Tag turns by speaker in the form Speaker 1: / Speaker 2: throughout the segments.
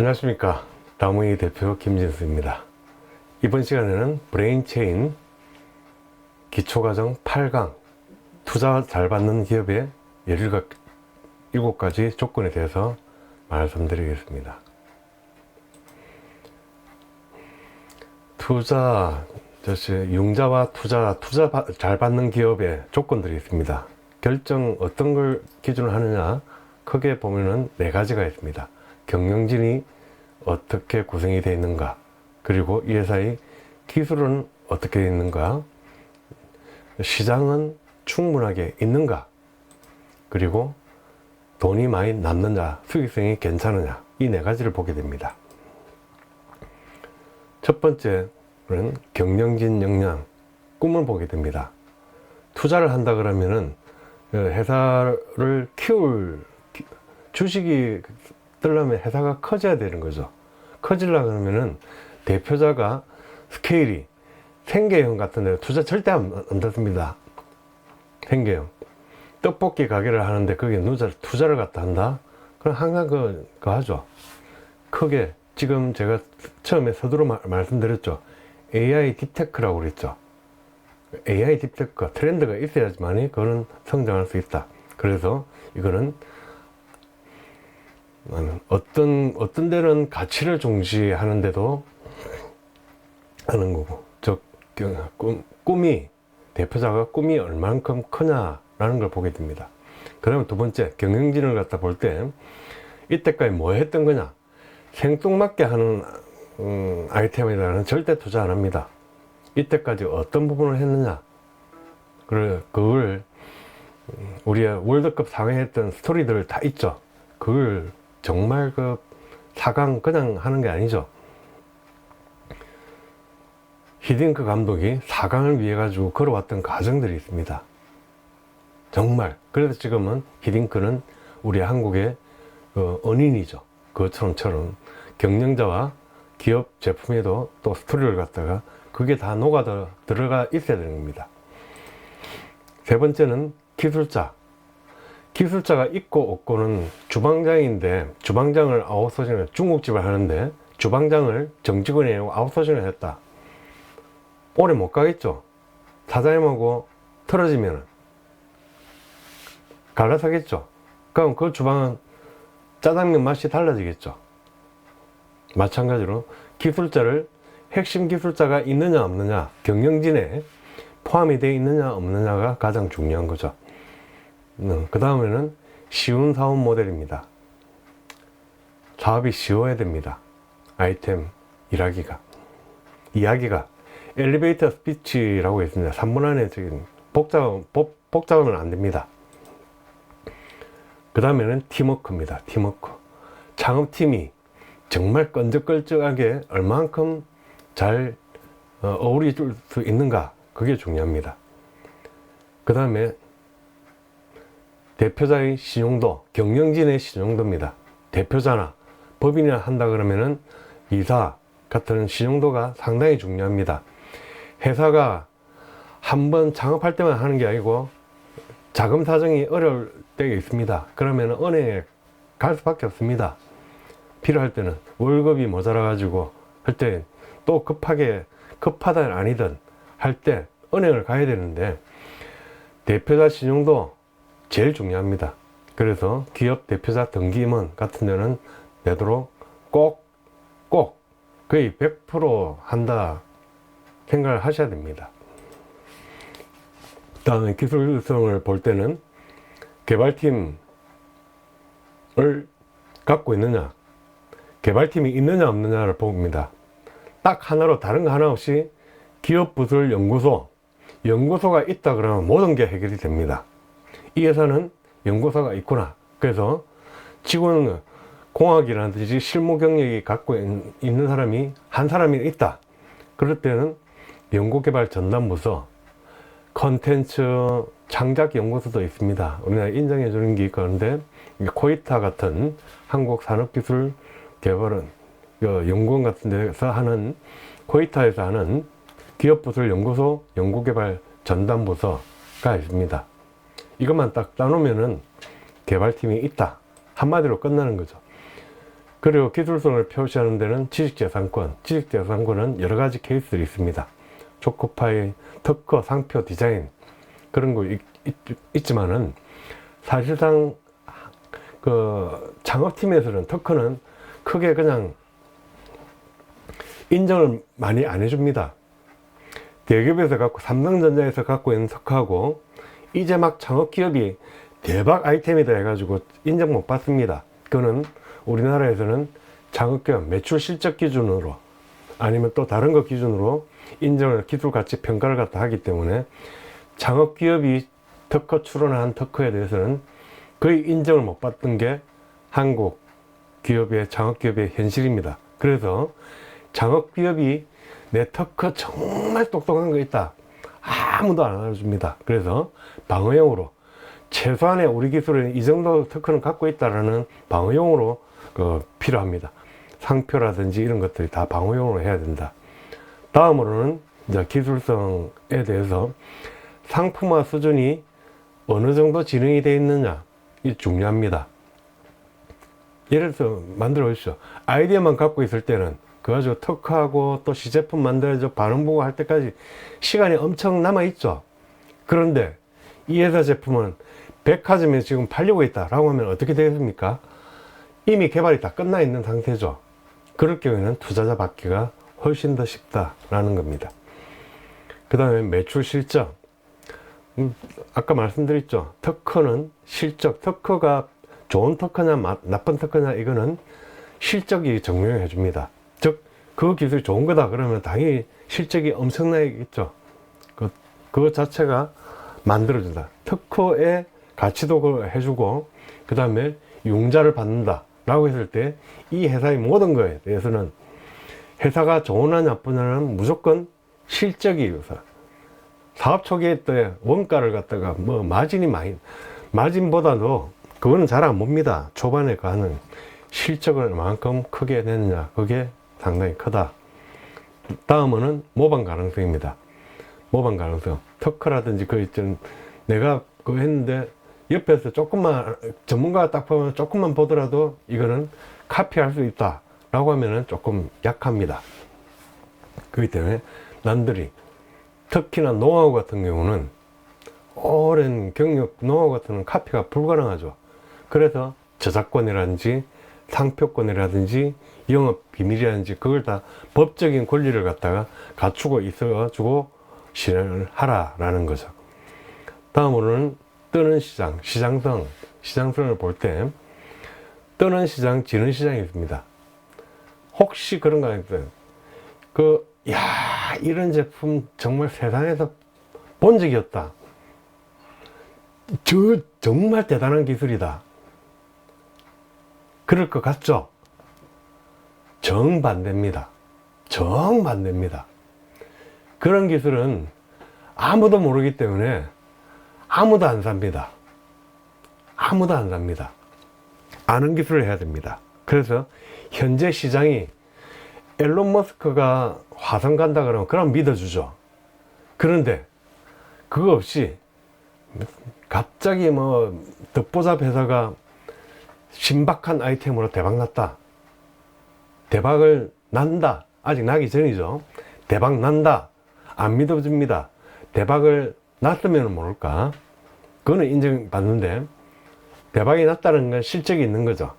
Speaker 1: 안녕하십니까. 다모이 대표 김진수입니다. 이번 시간에는 브레인체인 기초과정 8강 투자 잘 받는 기업의 17가지 조건에 대해서 말씀드리겠습니다. 융자와 투자 잘 받는 기업의 조건들이 있습니다. 결정 어떤 걸 기준으로 하느냐, 크게 보면은 4가지가 있습니다. 경영진이 어떻게 구성이 되어 있는가, 그리고 이 회사의 기술은 어떻게 되어 있는가, 시장은 충분하게 있는가, 그리고 돈이 많이 남느냐, 수익성이 괜찮으냐, 이 4가지를 보게 됩니다. 첫 번째는 경영진 역량, 꿈을 보게 됩니다. 투자를 한다 그러면은 회사를 주식이 뜨려면 회사가 커져야 되는 거죠. 커지려고 하면은 대표자가 스케일이 생계형 같은 데 투자 절대 안 듣습니다. 생계형. 떡볶이 가게를 하는데 거기에 투자를 갖다 한다? 그럼 항상 그거 하죠. 크게. 지금 제가 처음에 서두로 말씀드렸죠. AI 딥테크라고 그랬죠. AI 딥테크가 트렌드가 있어야지만이 그거는 성장할 수 있다. 그래서 이거는 어떤 데는 가치를 중시하는데도 하는 거고, 대표자가 꿈이 얼만큼 크냐라는 걸 보게 됩니다. 그 다음에 두 번째, 경영진을 갖다 볼 때 이때까지 뭐 했던 거냐, 생뚱맞게 하는 아이템에다가는 절대 투자 안 합니다. 이때까지 어떤 부분을 했느냐, 그걸 우리가 월드컵 상회했던 스토리들 다 있죠. 그걸 정말 4강 그냥 하는 게 아니죠. 히딩크 감독이 4강을 위해 가지고 걸어왔던 과정들이 있습니다. 정말. 그래서 지금은 히딩크는 우리 한국의 은인이죠. 그것처럼 경영자와 기업 제품에도 또 스토리를 갖다가 그게 다 들어가 있어야 되는 겁니다. 세 번째는 기술자. 기술자가 있고 없고는 주방장인데, 주방장을 아웃소싱을, 중국집을 하는데 주방장을 정직원이 아니고 아웃소싱을 했다. 오래 못 가겠죠. 사장님하고 틀어지면 갈라서겠죠. 그럼 그 주방은 짜장면 맛이 달라지겠죠. 마찬가지로 기술자를, 핵심 기술자가 있느냐 없느냐, 경영진에 포함이 되어 있느냐 없느냐가 가장 중요한 거죠. 그 다음에는 쉬운 사업 모델입니다. 사업이 쉬워야 됩니다. 아이템 이야기가 엘리베이터 스피치라고 있습니다. 3분 안에 지금 복잡하면 안 됩니다. 그 다음에는 팀워크입니다. 팀워크. 창업팀이 정말 끈적끈적하게 얼만큼 잘 어우러질 수 있는가, 그게 중요합니다. 그 다음에 대표자의 신용도, 경영진의 신용도입니다. 대표자나 법인이나 한다 그러면은 이사 같은 신용도가 상당히 중요합니다. 회사가 한번 창업할 때만 하는 게 아니고 자금 사정이 어려울 때가 있습니다. 그러면 은행에 갈 수밖에 없습니다. 필요할 때는 월급이 모자라 가지고 할 때, 또 급하든 아니든 할 때 은행을 가야 되는데 대표자 신용도 제일 중요합니다. 그래서 기업 대표자 등기임원 같은 데는 되도록 꼭 거의 100% 한다 생각을 하셔야 됩니다. 다음에 기술성을 볼 때는 개발팀을 갖고 있느냐, 개발팀이 있느냐 없느냐를 봅니다. 딱 하나로 다른 거 하나 없이 기업 부설 연구소가 있다 그러면 모든 게 해결이 됩니다. 이 회사는 연구소가 있구나. 그래서 직원 공학이라든지 실무 경력이 갖고 있는 사람이 한 사람이 있다. 그럴 때는 연구개발 전담부서, 컨텐츠 창작 연구소도 있습니다. 우리나라 인정해 주는 게 있는데, 코이타 같은 한국산업기술개발원 연구원 같은 데서 하는, 코이타에서 하는 기업부설 연구소 연구개발 전담부서가 있습니다. 이것만 딱 따놓으면은 개발팀이 있다, 한마디로 끝나는 거죠. 그리고 기술성을 표시하는 데는 지식재산권은 여러 가지 케이스들이 있습니다. 초코파이, 특허, 상표, 디자인 그런 거 있지만은 사실상 그 창업팀에서는 특허는 크게 그냥 인정을 많이 안 해줍니다. 대기업에서 갖고 삼성전자에서 갖고 있는 특허하고 이제 막 창업기업이 대박 아이템이다 해가지고 인정 못 받습니다. 그거는 우리나라에서는 창업기업 매출 실적 기준으로 아니면 또 다른 것 기준으로 인정을 기술 가치 평가를 갖다 하기 때문에 창업기업이 특허 출원한 특허에 대해서는 거의 인정을 못 받던 게 한국 기업의 창업기업의 현실입니다. 그래서 창업기업이 내 특허 정말 똑똑한 거 있다 아무도 안 알아줍니다. 그래서 방어용으로 최소한의 우리 기술은 이 정도 특허는 갖고 있다라는 방어용으로 필요합니다. 상표라든지 이런 것들이 다 방어용으로 해야 된다. 다음으로는 이제 기술성에 대해서 상품화 수준이 어느 정도 진행이 되어 있느냐 이 중요합니다. 예를 들어서 만들어 보십시오. 아이디어만 갖고 있을 때는 그거 가지고 특허하고 또 시제품 만들어서 반응 보고 할 때까지 시간이 엄청 남아 있죠. 그런데 이 회사 제품은 백화점에 지금 팔리고 있다 라고 하면 어떻게 되겠습니까? 이미 개발이 다 끝나 있는 상태죠. 그럴 경우에는 투자자 받기가 훨씬 더 쉽다라는 겁니다. 그 다음에 매출 실적. 아까 말씀드렸죠. 특허는 실적, 특허가 좋은 특허냐 나쁜 특허냐 이거는 실적이 증명해 줍니다. 즉 그 기술이 좋은 거다 그러면 당연히 실적이 엄청나겠죠. 그거 자체가 만들어준다. 특허의 가치도 해주고 그 다음에 융자를 받는다 라고 했을 때 이 회사의 모든 거에 대해서는 회사가 좋으냐 나쁘냐는 무조건 실적이 우선. 사업 초기에 때 원가를 갖다가 뭐 마진보다도 그거는 잘 안 봅니다. 초반에 가는 실적을 얼만큼 크게 냈느냐 그게 상당히 크다. 다음은 모방 가능성입니다. 모방 가능성. 특허라든지 그 있던 내가 그거 했는데 옆에서 조금만 전문가가 딱 보면 조금만 보더라도 이거는 카피할 수 있다 라고 하면은 조금 약합니다. 그렇기 때문에 남들이 특히나 노하우 같은 경우는 오랜 경력 노하우 같은 경우는 카피가 불가능하죠. 그래서 저작권이라든지 상표권이라든지 영업 비밀이라든지 그걸 다 법적인 권리를 갖다가 갖추고 있어 가지고 실행을 하라라는 거죠. 다음으로는 뜨는 시장, 시장성을 볼 때 뜨는 시장, 지는 시장이 있습니다. 혹시 그런가 했어요. 이런 제품 정말 세상에서 본 적이 없다. 정말 대단한 기술이다. 그럴 것 같죠? 정반대입니다. 정반대입니다. 그런 기술은 아무도 모르기 때문에 아무도 안 삽니다. 아무도 안 삽니다. 아는 기술을 해야 됩니다. 그래서 현재 시장이 앨런 머스크가 화성 간다 그러면 그럼 믿어주죠. 그런데 그거 없이 갑자기 뭐 듣보잡 회사가 신박한 아이템으로 대박 났다. 대박을 난다. 아직 나기 전이죠. 대박 난다. 안 믿어줍니다. 대박을 났으면 모를까. 그거는 인정받는데 대박이 났다는 건 실적이 있는 거죠.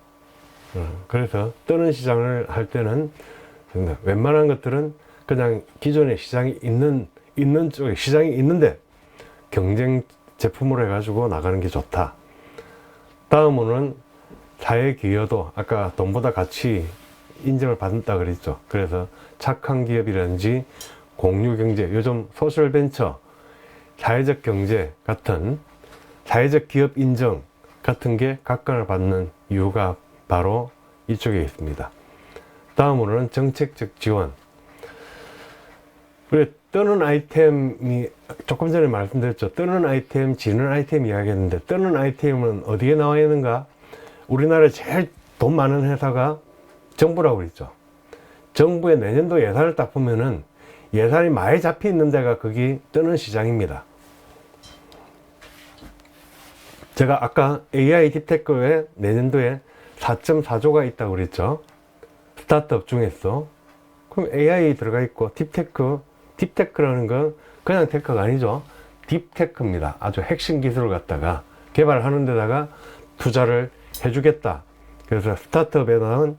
Speaker 1: 그래서 뜨는 시장을 할 때는 웬만한 것들은 그냥 기존에 시장이 있는 쪽에 시장이 있는데 경쟁 제품으로 해가지고 나가는 게 좋다. 다음으로는 사회 기여도 아까 돈보다 가치 인정을 받는다 그랬죠. 그래서 착한 기업이라든지 공유경제, 요즘 소셜벤처, 사회적 경제 같은 사회적 기업 인정 같은 게 각광을 받는 이유가 바로 이쪽에 있습니다. 다음으로는 정책적 지원. 그래, 뜨는 아이템이 조금 전에 말씀드렸죠. 뜨는 아이템, 지는 아이템 이야기했는데 뜨는 아이템은 어디에 나와 있는가? 우리나라에 제일 돈 많은 회사가 정부라고 그랬죠. 정부의 내년도 예산을 딱 보면은 예산이 많이 잡혀 있는 데가 거기 뜨는 시장입니다. 제가 아까 AI 딥테크에 내년도에 4.4조가 있다고 그랬죠. 스타트업 중에서 그럼 AI 들어가 있고 딥테크라는 건 그냥 테크가 아니죠. 딥테크입니다. 아주 핵심 기술을 갖다가 개발하는 데다가 투자를 해주겠다. 그래서 스타트업에는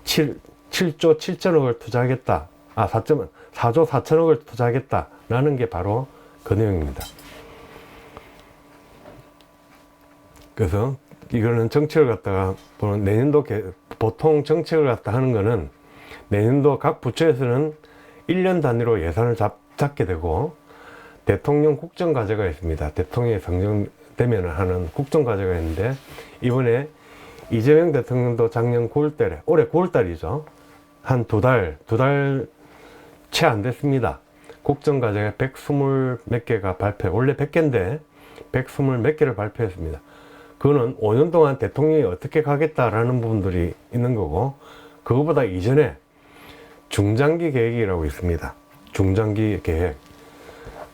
Speaker 1: 7조 7천억을 투자하겠다. 4조 4천억을 투자하겠다라는 게 바로 그 내용입니다. 그래서 이거는 정책을 갖다가 보는 내년도 보통 정책을 갖다 하는 거는 내년도 각 부처에서는 1년 단위로 예산을 잡게 되고 대통령 국정과제가 있습니다. 대통령이 선정되면 하는 국정과제가 있는데 이번에 이재명 대통령도 작년 9월달에 올해 9월달이죠. 한 두 달 채 안 됐습니다. 국정과제가 120 몇 개가 원래 100개인데 120 몇 개를 발표했습니다. 그거는 5년 동안 대통령이 어떻게 가겠다라는 부분들이 있는 거고 그거보다 이전에 중장기 계획이라고 있습니다. 중장기 계획.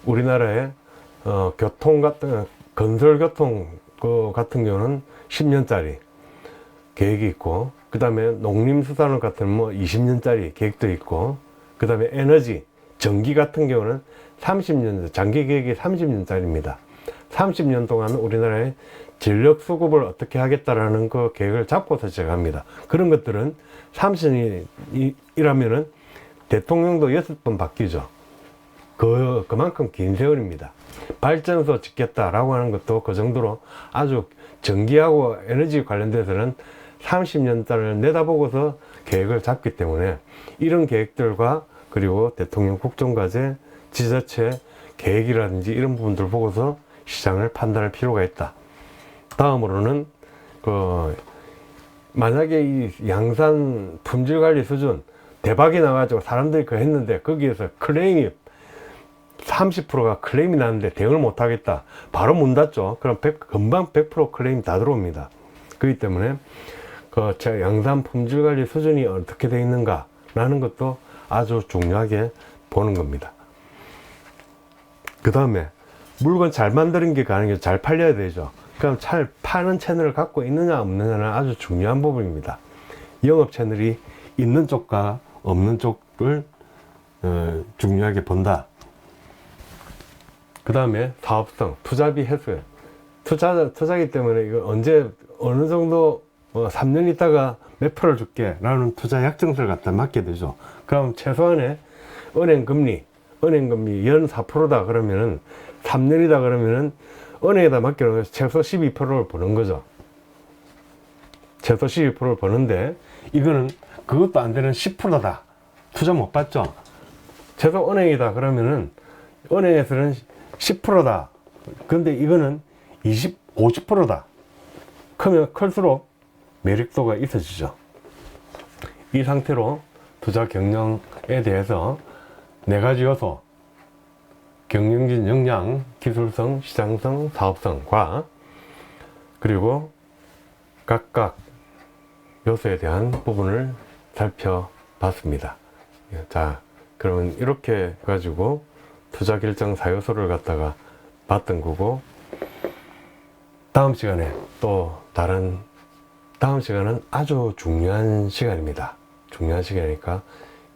Speaker 1: 우리나라의 건설교통 같은 경우는 10년짜리 계획이 있고 그 다음에 농림수산업 같은 뭐 20년짜리 계획도 있고 그 다음에 에너지, 전기 같은 경우는 30년, 장기 계획이 30년짜리입니다. 30년 동안 우리나라의 전력 수급을 어떻게 하겠다라는 그 계획을 잡고서 시작합니다. 그런 것들은 30년이라면은 대통령도 6번 바뀌죠. 그만큼 긴 세월입니다. 발전소 짓겠다라고 하는 것도 그 정도로 아주 전기하고 에너지 관련돼서는 30년짜리를 내다보고서 계획을 잡기 때문에 이런 계획들과 그리고 대통령 국정과제, 지자체 계획이라든지 이런 부분들 보고서 시장을 판단할 필요가 있다. 다음으로는 만약에 이 양산 품질관리 수준 대박이 나가지고 사람들이 그거 했는데 거기에서 클레임이 30%가 클레임이 나는데 대응을 못하겠다. 바로 문 닫죠. 그럼 금방 100% 클레임 다 들어옵니다. 그렇기 때문에 양산 품질관리 수준이 어떻게 되어 있는가 라는 것도 아주 중요하게 보는 겁니다. 그 다음에 물건 잘 만드는 게 가는 게 잘 팔려야 되죠. 그럼 잘 파는 채널을 갖고 있느냐 없느냐는 아주 중요한 부분입니다. 영업 채널이 있는 쪽과 없는 쪽을 중요하게 본다. 그 다음에 사업성, 투자비 해소요. 투자기 때문에 이거 언제 어느 정도 3년 있다가 몇 프로를 줄게 라는 투자 약정서를 갖다 맡게 되죠. 그럼 최소한의 은행금리 연 4%다 그러면은 3년이다 그러면은 은행에다 맡겨놓으면 최소 12%를 버는 거죠. 최소 12%를 버는데 이거는 그것도 안 되는 10%다. 투자 못 받죠. 최소 은행이다 그러면은 은행에서는 10%다. 근데 이거는 50%다. 크면 클수록 매력도가 있어지죠. 이 상태로 투자 경영에 대해서 4가지 요소, 경영진 역량, 기술성, 시장성, 사업성과 그리고 각각 요소에 대한 부분을 살펴봤습니다. 자, 그러면 이렇게 해가지고 투자 결정 4요소를 갖다가 봤던 거고, 다음 시간에 또 다음 시간은 아주 중요한 시간입니다. 중요한 시간이니까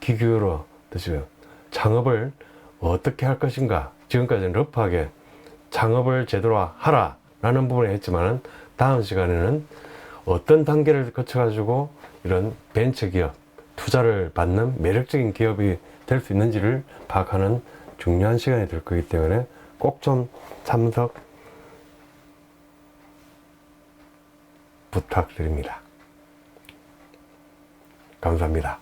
Speaker 1: 귀 기울여 드시고요. 창업을 어떻게 할 것인가. 지금까지는 러프하게 창업을 제대로 하라 라는 부분을 했지만 다음 시간에는 어떤 단계를 거쳐가지고 이런 벤처기업 투자를 받는 매력적인 기업이 될 수 있는지를 파악하는 중요한 시간이 될 거기 때문에 꼭 좀 참석 부탁드립니다. 감사합니다.